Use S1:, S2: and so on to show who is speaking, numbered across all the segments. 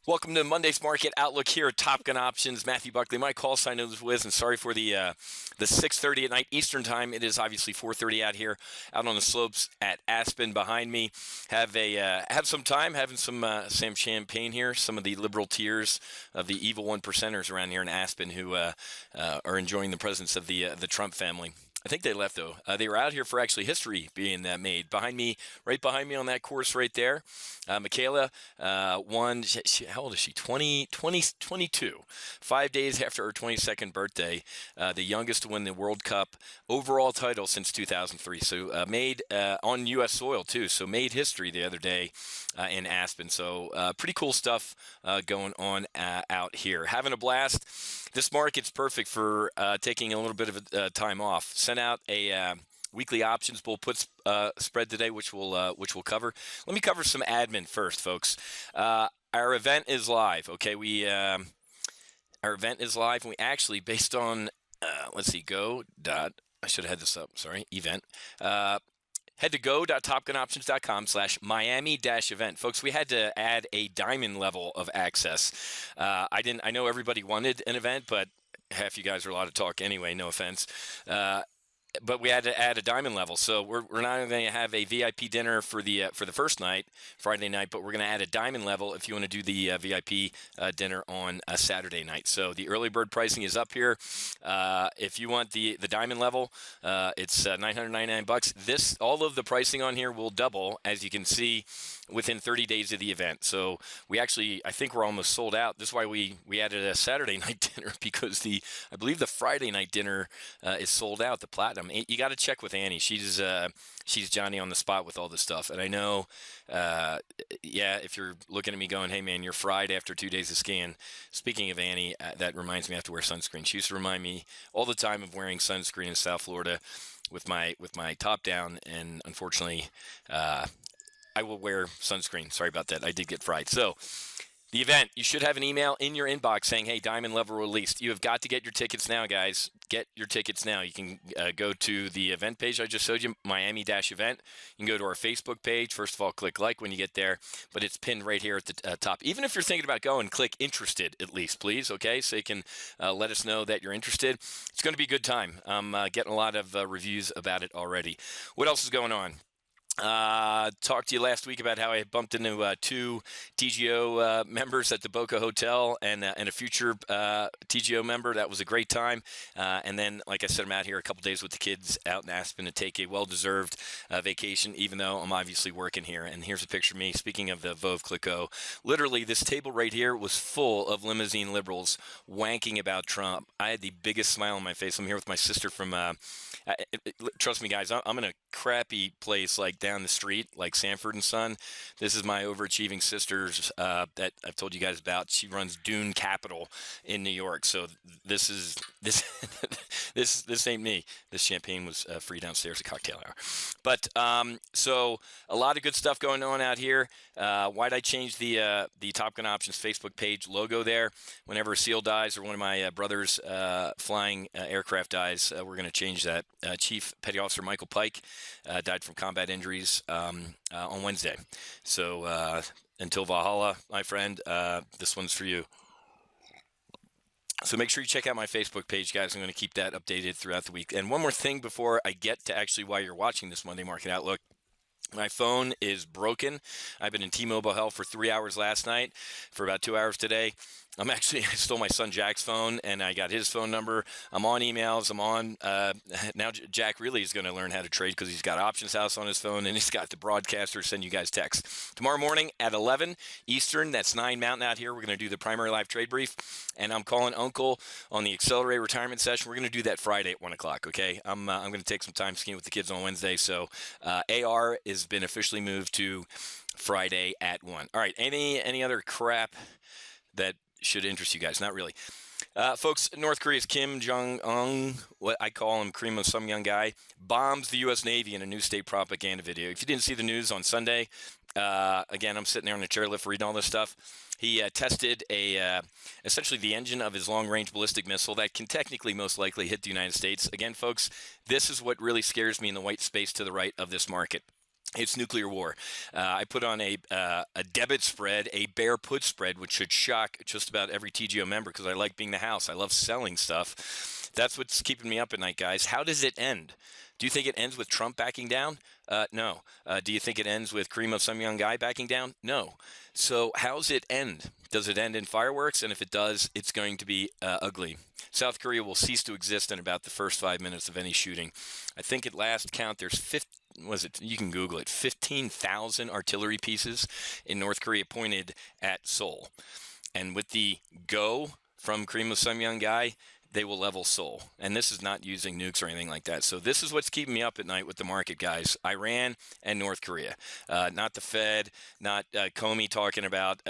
S1: Welcome to Monday's Market Outlook here at Top Gun Options. Matthew Buckley, my call sign is Wiz, and sorry for the 6:30 at night Eastern time. It is obviously 4:30 out here, out on the slopes at Aspen behind me. Have some time, having some champagne here. Some of the liberal tiers of the evil 1%ers around here in Aspen who are enjoying the presence of the Trump family. I think they left, though. They were out here for actually history being made. Right behind me on that course right there, Michaela won. How old is she? 22. 5 days after her 22nd birthday. The youngest to win the World Cup overall title since 2003. So made on U.S. soil, too. So made history the other day in Aspen. So pretty cool stuff going on out here. Having a blast. This market's perfect for taking a little bit of time off. Sent out a weekly options bull put spread today, which we'll cover. Let me cover some admin first, folks. Our event is live. Okay, our event is live, and we actually, based on let's see, I should have had this up. Sorry, event. Head to go.topgunoptions.com/Miami-event. Folks, we had to add a diamond level of access. I know everybody wanted an event, but half you guys are allowed to talk anyway, no offense. But we had to add a diamond level, so we're not going to have a VIP dinner for the first night, Friday night, but we're going to add a diamond level if you want to do the VIP dinner on a Saturday night. So the early bird pricing is up here. If you want the diamond level, it's $999. All of the pricing on here will double, as you can see, within 30 days of the event. So I think we're almost sold out. This is why we added a Saturday night dinner, because I believe the Friday night dinner is sold out, the platinum. You got to check with Annie. She's Johnny on the spot with all this stuff. And I know, if you're looking at me going, hey man, you're fried after 2 days of skiing. Speaking of Annie, that reminds me I have to wear sunscreen. She used to remind me all the time of wearing sunscreen in South Florida with my top down. And unfortunately, I will wear sunscreen. Sorry about that. I did get fried. So the event, you should have an email in your inbox saying, hey, diamond level released. You have got to get your tickets now, guys. Get your tickets now. You can go to the event page I just showed you, Miami-event. You can go to our Facebook page. First of all, click like when you get there, but it's pinned right here at the top. Even if you're thinking about going, click interested at least, please, okay? So you can let us know that you're interested. It's going to be a good time. I'm getting a lot of reviews about it already. What else is going on? Talked to you last week about how I bumped into two TGO members at the Boca Hotel and a future TGO member. That was a great time. And then, like I said, I'm out here a couple days with the kids out in Aspen to take a well-deserved vacation, even though I'm obviously working here. And here's a picture of me. Speaking of the Veuve Clicquot, literally this table right here was full of limousine liberals wanking about Trump. I had the biggest smile on my face. I'm here with my sister from trust me, guys, I'm in a crappy place like down the street, like Sanford and Son. This is my overachieving sister's that I've told you guys about. She runs Dune Capital in New York. So this ain't me. This champagne was free downstairs at cocktail hour. But so a lot of good stuff going on out here. Why'd I change the Top Gun Options Facebook page logo there? Whenever a SEAL dies or one of my brothers flying aircraft dies, we're going to change that. Chief Petty Officer Michael Pike died from combat injuries on Wednesday. So until Valhalla, my friend, this one's for you. So make sure you check out my Facebook page, guys. I'm going to keep that updated throughout the week. And one more thing before I get to actually why you're watching this Monday Market Outlook. My phone is broken. I've been in T-Mobile Hell for 3 hours last night, for about 2 hours today. I stole my son Jack's phone, and I got his phone number. I'm on emails. I'm on now. Jack really is going to learn how to trade because he's got Options House on his phone, and he's got the broadcaster send you guys texts. Tomorrow morning at 11 Eastern, that's 9 Mountain out here, we're going to do the primary live trade brief, and I'm calling Uncle on the Accelerate retirement session. We're going to do that Friday at 1 o'clock, okay? I'm going to take some time skiing with the kids on Wednesday, so AR has been officially moved to Friday at 1. All right, any other crap that should interest you guys? Not really. Folks, North Korea's Kim Jong-un, what I call him cream of some young guy, bombs the U.S. Navy in a new state propaganda video. If you didn't see the news on Sunday, again, I'm sitting there on a chairlift reading all this stuff. He tested essentially the engine of his long-range ballistic missile that can technically most likely hit the United States. Again, folks, this is what really scares me in the white space to the right of this market. It's nuclear war. I put on a debit spread, a bear put spread, which should shock just about every TGO member because I like being the house. I love selling stuff. That's what's keeping me up at night, guys. How does it end? Do you think it ends with Trump backing down? No. Do you think it ends with cream of some young guy backing down? No. So how's it end? Does it end in fireworks? And if it does, it's going to be ugly. South Korea will cease to exist in about the first 5 minutes of any shooting. I think at last count, there's 50. Was it? You can Google it. 15,000 artillery pieces in North Korea pointed at Seoul, and with the go from Cream of some young guy, they will level Seoul. And this is not using nukes or anything like that. So this is what's keeping me up at night with the market, guys. Iran and North Korea, not the Fed, not Comey talking about.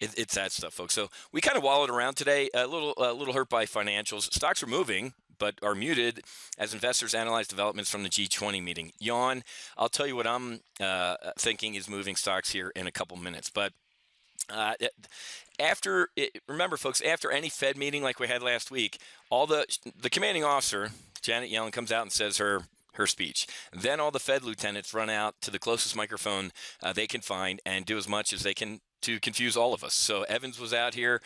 S1: It's that stuff, folks. So we kind of wallowed around today, a little hurt by financials. Stocks are moving, but are muted as investors analyze developments from the G20 meeting. Yawn. I'll tell you what I'm thinking is moving stocks here in a couple minutes. But remember, folks, after any Fed meeting like we had last week, all the commanding officer, Janet Yellen, comes out and says her speech. Then all the Fed lieutenants run out to the closest microphone they can find and do as much as they can to confuse all of us. So Evans was out here.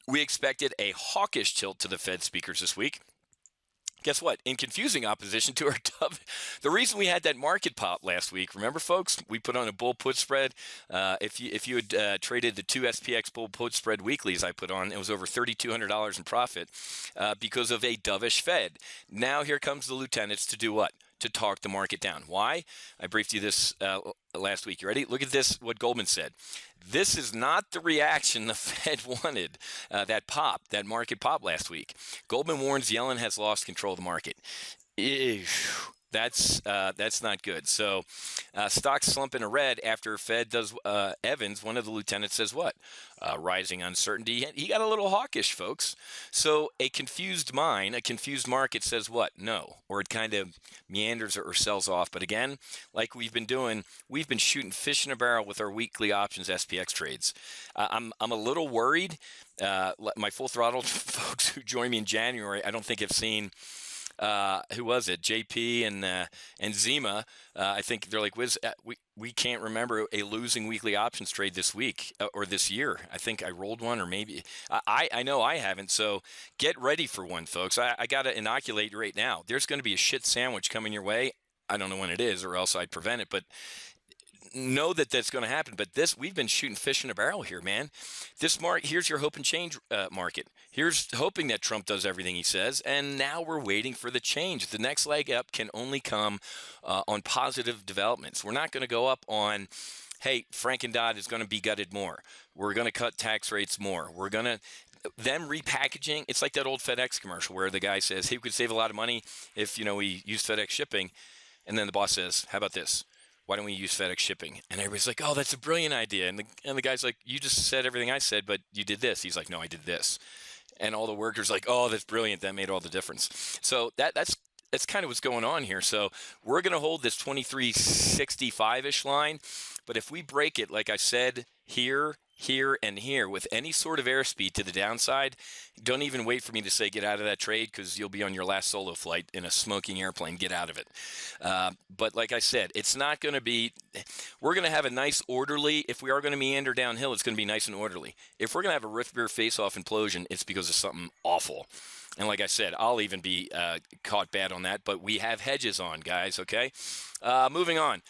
S1: We expected a hawkish tilt to the Fed speakers this week. Guess what? In confusing opposition to our the reason we had that market pop last week, remember, folks, we put on a bull put spread. If you had traded the two SPX bull put spread weeklies I put on, it was over $3,200 in profit because of a dovish Fed. Now here comes the lieutenants to do what? To talk the market down. Why? I briefed you this last week. You ready? Look at this, what Goldman said. This is not the reaction the Fed wanted, that market pop last week. Goldman warns Yellen has lost control of the market. Ew. That's not good. So stocks slump in a red after Fed does Evans, one of the lieutenants, says what? Rising uncertainty. He got a little hawkish, folks. So a confused mind, a confused market says what? No. Or it kind of meanders or sells off. But again, like we've been doing, we've been shooting fish in a barrel with our weekly options SPX trades. I'm a little worried. My full throttle folks who joined me in January, I don't think have seen who was it? JP and Zima. I think they're like, Wiz, we can't remember a losing weekly options trade this week or this year. I think I rolled one, or maybe I know I haven't. So get ready for one, folks. I got to inoculate right now. There's going to be a shit sandwich coming your way. I don't know when it is, or else I'd prevent it. But know that that's going to happen. But we've been shooting fish in a barrel here, man. Here's your hope and change market. Here's hoping that Trump does everything he says, and now we're waiting for the change. The next leg up can only come on positive developments. We're not going to go up on, hey, Frank and Dodd is going to be gutted more. We're going to cut tax rates more. We're going to them repackaging. It's like that old FedEx commercial where the guy says, hey, we could save a lot of money if we use FedEx shipping, and then the boss says, how about this? Why don't we use FedEx shipping? And everybody's like, oh, that's a brilliant idea. And the guy's like, you just said everything I said, but you did this. He's like, no, I did this. And all the workers like, oh, that's brilliant. That made all the difference. So that's kind of what's going on here. So we're going to hold this 2365-ish line. But if we break it, like I said, here, and here with any sort of airspeed to the downside, don't even wait for me to say get out of that trade, because you'll be on your last solo flight in a smoking airplane. Get out of it. But like I said, it's not going to be – we're going to have a nice orderly – if we are going to meander downhill, it's going to be nice and orderly. If we're going to have a rift beer face-off implosion, it's because of something awful. And like I said, I'll even be caught bad on that. But we have hedges on, guys, okay? Moving on.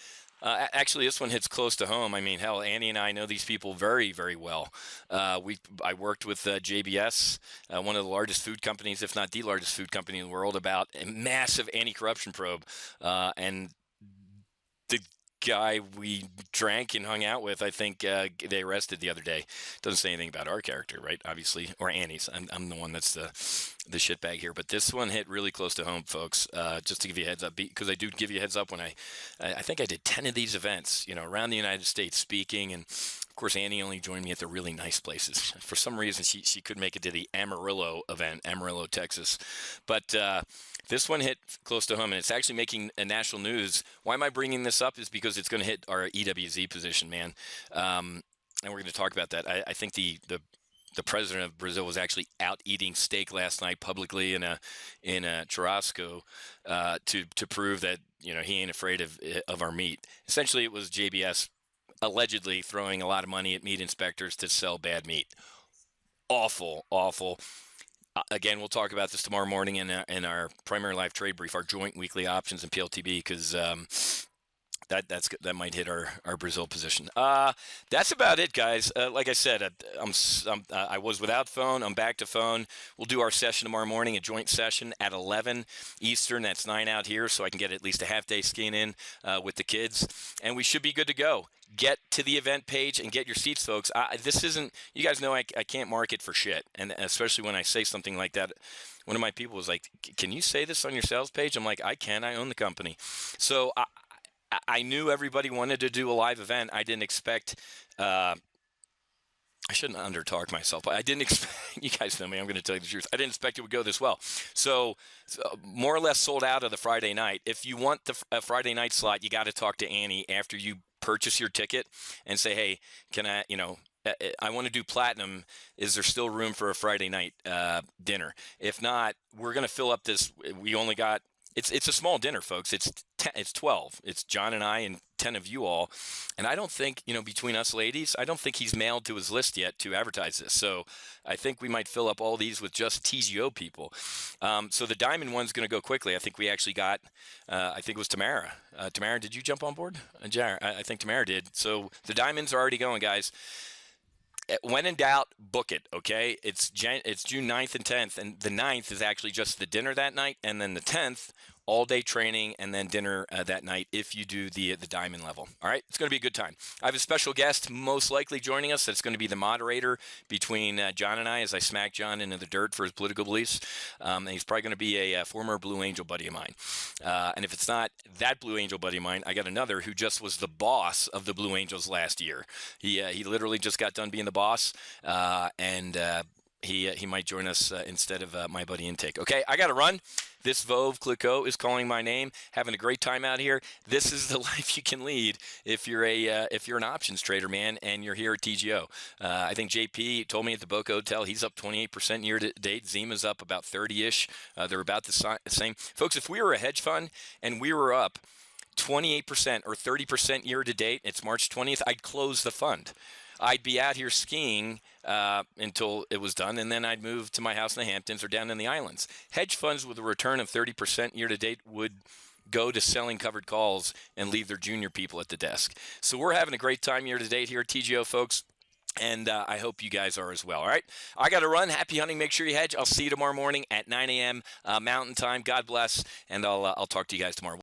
S1: Actually, this one hits close to home. I mean, hell, Annie and I know these people very, very well. I worked with JBS, one of the largest food companies, if not the largest food company in the world, about a massive anti-corruption probe. And the guy we drank and hung out with, I think they arrested the other day. Doesn't say anything about our character, right? Obviously, or Annie's. I'm the one that's the shitbag here. But this one hit really close to home, folks. Just to give you a heads up, because I do give you a heads up when I think I did 10 of these events, around the United States speaking. And of course, Annie only joined me at the really nice places. For some reason, she couldn't make it to the Amarillo event, Amarillo, Texas. But this one hit close to home, and it's actually making a national news. Why am I bringing this up? Is because it's going to hit our EWZ position, man. And we're going to talk about that. I think the president of Brazil was actually out eating steak last night publicly in a churrasco to prove that he ain't afraid of our meat. Essentially, it was JBS allegedly throwing a lot of money at meat inspectors to sell bad meat. Awful, awful. Again, we'll talk about this tomorrow morning in our primary live trade brief, our joint weekly options in PLTB, because that might hit our Brazil position. That's about it, guys. Like I said, I was without phone. I'm back to phone. We'll do our session tomorrow morning, a joint session at 11 Eastern. That's 9 out here, so I can get at least a half-day skiing in with the kids, and we should be good to go. Get to the event page and get your seats, folks. This isn't, you guys know I can't market for shit, and especially when I say something like that. One of my people was like, can you say this on your sales page? I'm like, I can. I own the company. So I knew everybody wanted to do a live event. I didn't expect, I shouldn't undertalk myself, but I didn't expect, you guys know me, I'm going to tell you the truth. I didn't expect it would go this well. So more or less sold out of the Friday night. If you want the Friday night slot, you got to talk to Annie after you purchase your ticket and say, hey, can I want to do platinum. Is there still room for a Friday night dinner? If not, we're going to fill up this. We only got, it's a small dinner, folks. It's 12. It's John and I and 10 of you all. And I don't think, between us ladies, I don't think he's mailed to his list yet to advertise this. So I think we might fill up all these with just TGO people. So the diamond one's going to go quickly. I think we actually got, I think it was Tamara. Tamara, did you jump on board? I think Tamara did. So the diamonds are already going, guys. When in doubt, book it, okay? It's June 9th and 10th, and the 9th is actually just the dinner that night, and then the 10th, all-day training, and then dinner that night if you do the diamond level. All right? It's going to be a good time. I have a special guest most likely joining us. That's going to be the moderator between John and I as I smack John into the dirt for his political beliefs. And he's probably going to be a former Blue Angel buddy of mine. And if it's not that Blue Angel buddy of mine, I got another who just was the boss of the Blue Angels last year. He literally just got done being the boss, and he might join us instead of my buddy Intake. Okay, I got to run. This Vove Clicquot is calling my name. Having a great time out here. This is the life you can lead if you're an options trader, man, and you're here at TGO. I think JP told me at the Boca Hotel he's up 28% year to date. Zima's up about 30-ish. They're about the same. Folks, if we were a hedge fund and we were up 28% or 30% year to date, it's March 20th, I'd close the fund. I'd be out here skiing until it was done, and then I'd move to my house in the Hamptons or down in the islands. Hedge funds with a return of 30% year-to-date would go to selling covered calls and leave their junior people at the desk. So we're having a great time year-to-date here at TGO, folks. And I hope you guys are as well. All right. I got to run. Happy hunting. Make sure you hedge. I'll see you tomorrow morning at 9 a.m. Mountain Time. God bless. And I'll talk to you guys tomorrow.